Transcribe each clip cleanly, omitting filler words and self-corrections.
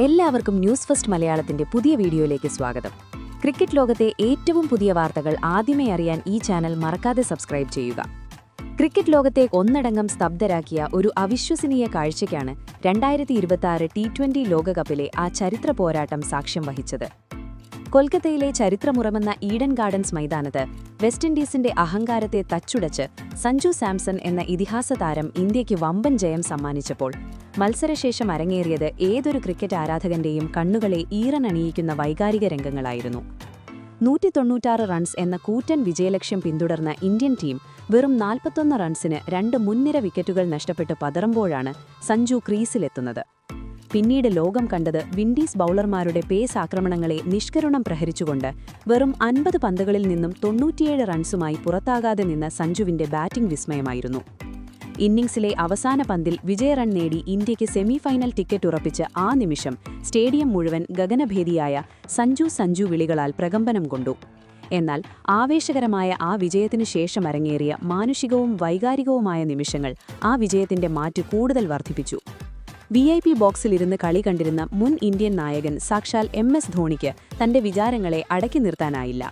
എല്ലാവർക്കും news first മലയാളത്തിന്റെ പുതിയ വീഡിയോയിലേക്ക് സ്വാഗതം. ക്രിക്കറ്റ് ലോകത്തെ ഏറ്റവും പുതിയ വാർത്തകൾ ആദ്യമേ അറിയാൻ ഈ ചാനൽ മറക്കാതെ സബ്സ്ക്രൈബ് ചെയ്യുക. ക്രിക്കറ്റ് ലോകത്തെ ഒന്നടങ്കം സ്തബ്ധരാക്കിയ ഒരു അവിശ്വസനീയ കാഴ്ചയ്ക്കാണ് 2026 T20 ലോകകപ്പിലെ ആ ചരിത്ര പോരാട്ടം സാക്ഷ്യം വഹിച്ചത്. കൊൽക്കത്തയിലെ ചരിത്രമുറമെന്ന ഈഡൻ ഗാർഡൻസ് മൈതാനത്ത് വെസ്റ്റ് ഇൻഡീസിന്റെ അഹങ്കാരത്തെ തച്ചുടച്ച് സഞ്ജു സാംസൺ എന്ന ഇതിഹാസ താരം ഇന്ത്യയ്ക്ക് വമ്പൻ ജയം സമ്മാനിച്ചപ്പോൾ മത്സരശേഷം അരങ്ങേറിയത് ഏതൊരു ക്രിക്കറ്റ് ആരാധകന്റെയും കണ്ണുകളെ ഈറനണിയിക്കുന്ന വൈകാരിക രംഗങ്ങളായിരുന്നു. 196 റൺസ് എന്ന കൂറ്റൻ വിജയലക്ഷ്യം പിന്തുടർന്ന ഇന്ത്യൻ ടീം വെറും 41 റൺസിന് 2 മുൻനിര വിക്കറ്റുകൾ നഷ്ടപ്പെട്ട് പതറുമ്പോഴാണ് സഞ്ജു ക്രീസിലെത്തുന്നത്. പിന്നീട് ലോകം കണ്ടത് വിൻഡീസ് ബൌളർമാരുടെ പേസ് ആക്രമണങ്ങളെ നിഷ്കരുണം പ്രഹരിച്ചുകൊണ്ട് വെറും 50 പന്തുകളിൽ നിന്നും 97 റൺസുമായി പുറത്താകാതെ നിന്ന സഞ്ജുവിന്റെ ബാറ്റിംഗ് വിസ്മയമായിരുന്നു. ഇന്നിംഗ്സിലെ അവസാന പന്തിൽ വിജയറൺ നേടി ഇന്ത്യയ്ക്ക് സെമിഫൈനൽ ടിക്കറ്റ് ഉറപ്പിച്ച് ആ നിമിഷം സ്റ്റേഡിയം മുഴുവൻ ഗഗനഭേദിയായ സഞ്ജു വിളികളാൽ പ്രകമ്പനം കൊണ്ടു. എന്നാൽ ആവേശകരമായ ആ വിജയത്തിനു ശേഷം അരങ്ങേറിയ മാനുഷികവും വൈകാരികവുമായ നിമിഷങ്ങൾ ആ വിജയത്തിന്റെ മാറ്റ് കൂടുതൽ വർദ്ധിപ്പിച്ചു. VIP ബോക്സിലിരുന്ന് കളി കണ്ടിരുന്ന മുൻ ഇന്ത്യൻ നായകൻ സാക്ഷാൽ MS ധോണിക്ക് തന്റെ വിചാരങ്ങളെ അടക്കി നിർത്താനായില്ല.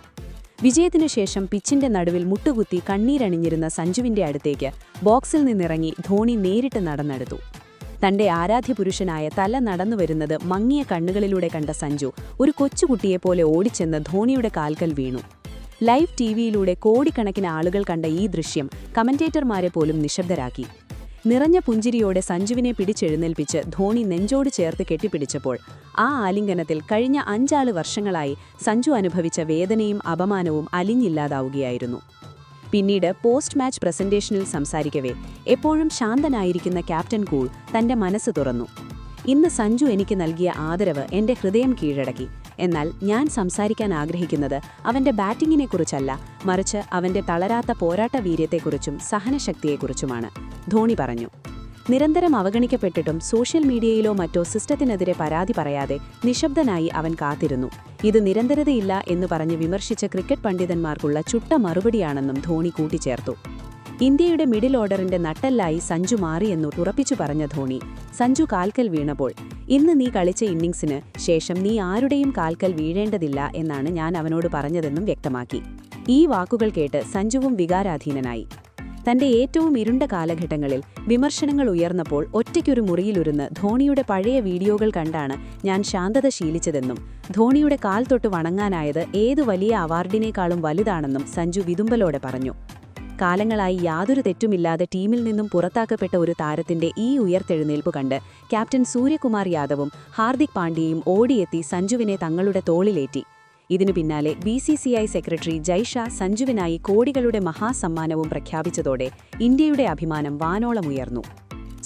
വിജയത്തിനു ശേഷം പിച്ചിന്റെ നടുവിൽ മുട്ടുകുത്തി കണ്ണീരണിഞ്ഞിരുന്ന സഞ്ജുവിന്റെ അടുത്തേക്ക് ബോക്സിൽ നിന്നിറങ്ങി ധോണി നേരിട്ട് നടന്നെടുത്തു. തന്റെ ആരാധ്യപുരുഷനായ തല നടന്നുവരുന്നത് മങ്ങിയ കണ്ണുകളിലൂടെ കണ്ട സഞ്ജു ഒരു കൊച്ചുകുട്ടിയെപ്പോലെ ഓടിച്ചെന്ന് ധോണിയുടെ കാൽക്കൽ വീണു. ലൈവ് TVയിലൂടെ കോടിക്കണക്കിന് ആളുകൾ കണ്ട ഈ ദൃശ്യം കമന്റേറ്റർമാരെ പോലും നിശബ്ദരാക്കി. നിറഞ്ഞ പുഞ്ചിരിയോടെ സഞ്ജുവിനെ പിടിച്ചെഴുന്നേൽപ്പിച്ച് ധോണി നെഞ്ചോട് ചേർത്ത് കെട്ടിപ്പിടിച്ചപ്പോൾ ആ ആലിംഗനത്തിൽ കഴിഞ്ഞ 5 വർഷങ്ങളായി സഞ്ജു അനുഭവിച്ച വേദനയും അപമാനവും അലിഞ്ഞില്ലാതാവുകയായിരുന്നു. പിന്നീട് പോസ്റ്റ് മാച്ച് പ്രസന്റേഷനിൽ സംസാരിക്കവേ എപ്പോഴും ശാന്തനായിരിക്കുന്ന ക്യാപ്റ്റൻ കൂൾ തന്റെ മനസ്സ് തുറന്നു. ഇന്ന് സഞ്ജു എനിക്ക് നൽകിയ ആദരവ് എന്റെ ഹൃദയം കീഴടക്കി. എന്നാൽ ഞാൻ സംസാരിക്കാൻ ആഗ്രഹിക്കുന്നത് അവന്റെ ബാറ്റിംഗിനെക്കുറിച്ചല്ല, മറിച്ച് അവന്റെ തളരാത്ത പോരാട്ട വീര്യത്തെക്കുറിച്ചും സഹനശക്തിയെക്കുറിച്ചുമാണ്, ധോണി പറഞ്ഞു. നിരന്തരം അവഗണിക്കപ്പെട്ടിട്ടും സോഷ്യൽ മീഡിയയിലോ മറ്റോ സിസ്റ്റത്തിനെതിരെ പരാതി പറയാതെ നിശബ്ദനായി അവൻ കാത്തിരുന്നു. ഇത് നിരന്തരതയില്ല എന്ന് പറഞ്ഞ് വിമർശിച്ച ക്രിക്കറ്റ് പണ്ഡിതന്മാർക്കുള്ള ചുട്ട മറുപടിയാണെന്നും ധോണി കൂട്ടിച്ചേർത്തു. ഇന്ത്യയുടെ മിഡിൽ ഓർഡറിന്റെ നട്ടെല്ലായി സഞ്ജു മാറിയെന്നു ഉറപ്പിച്ചു പറഞ്ഞ ധോണി സഞ്ജു കാൽക്കൽ വീണപ്പോൾ ഇന്ന് നീ കളിച്ച ഇന്നിംഗ്സിന് ശേഷം നീ ആരുടെയും കാൽക്കൽ വീഴേണ്ടതില്ല എന്നാണ് ഞാൻ അവനോട് പറഞ്ഞതെന്നും വ്യക്തമാക്കി. ഈ വാക്കുകൾ കേട്ട് സഞ്ജുവും വികാരാധീനനായി. തന്റെ ഏറ്റവും ഇരുണ്ട കാലഘട്ടങ്ങളിൽ വിമർശനങ്ങൾ ഉയർന്നപ്പോൾ ഒറ്റയ്ക്കൊരു മുറിയിലുരുന്ന് ധോണിയുടെ പഴയ വീഡിയോകൾ കണ്ടാണ് ഞാൻ ശാന്തത ശീലിച്ചതെന്നും ധോണിയുടെ കാൽ തൊട്ട് വണങ്ങാനായത് ഏതു വലിയ അവാർഡിനേക്കാളും വലുതാണെന്നും സഞ്ജു വിതുമ്പലോടെ പറഞ്ഞു. കാലങ്ങളായി യാതൊരു തെറ്റുമില്ലാതെ ടീമിൽ നിന്നും പുറത്താക്കപ്പെട്ട ഒരു താരത്തിന്റെ ഈ ഉയർത്തെഴുന്നേൽപ്പ് കണ്ട് ക്യാപ്റ്റൻ സൂര്യകുമാർ യാദവും ഹാർദിക് പാണ്ഡ്യയും ഓടിയെത്തി സഞ്ജുവിനെ തങ്ങളുടെ തോളിലേറ്റി. ഇതിനു പിന്നാലെ BCCI സെക്രട്ടറി ജയ്ഷാ സഞ്ജുവിനായി കോടികളുടെ മഹാസമ്മാനവും പ്രഖ്യാപിച്ചതോടെ ഇന്ത്യയുടെ അഭിമാനം വാനോളമുയർന്നു.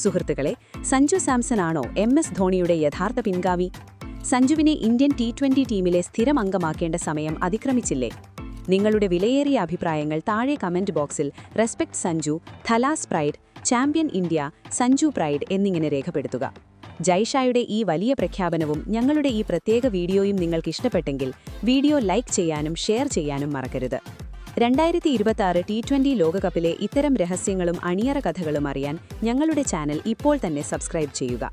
സുഹൃത്തുക്കളെ, സഞ്ജു സാംസൺ ആണോ MS ധോണിയുടെ യഥാർത്ഥ പിൻഗാമി? സഞ്ജുവിനെ ഇന്ത്യൻ T20 ടീമിലെ സ്ഥിരം അംഗമാക്കേണ്ട സമയം അതിക്രമിച്ചില്ലേ? നിങ്ങളുടെ വിലയേറിയ അഭിപ്രായങ്ങൾ താഴെ കമന്റ് ബോക്സിൽ respect Sanju, Thala's pride, champion India, Sanju pride എന്നിങ്ങനെ രേഖപ്പെടുത്തുക. ജയ്ഷായുടെ ഈ വലിയ പ്രഖ്യാപനവും ഞങ്ങളുടെ ഈ പ്രത്യേക വീഡിയോയും നിങ്ങൾക്ക് ഇഷ്ടപ്പെട്ടെങ്കിൽ വീഡിയോ ലൈക്ക് ചെയ്യാനും ഷെയർ ചെയ്യാനും മറക്കരുത്. 2026 T20 ലോകകപ്പിലെ ഇത്തരം രഹസ്യങ്ങളും അണിയറ കഥകളും അറിയാൻ ഞങ്ങളുടെ ചാനൽ ഇപ്പോൾ തന്നെ സബ്സ്ക്രൈബ് ചെയ്യുക.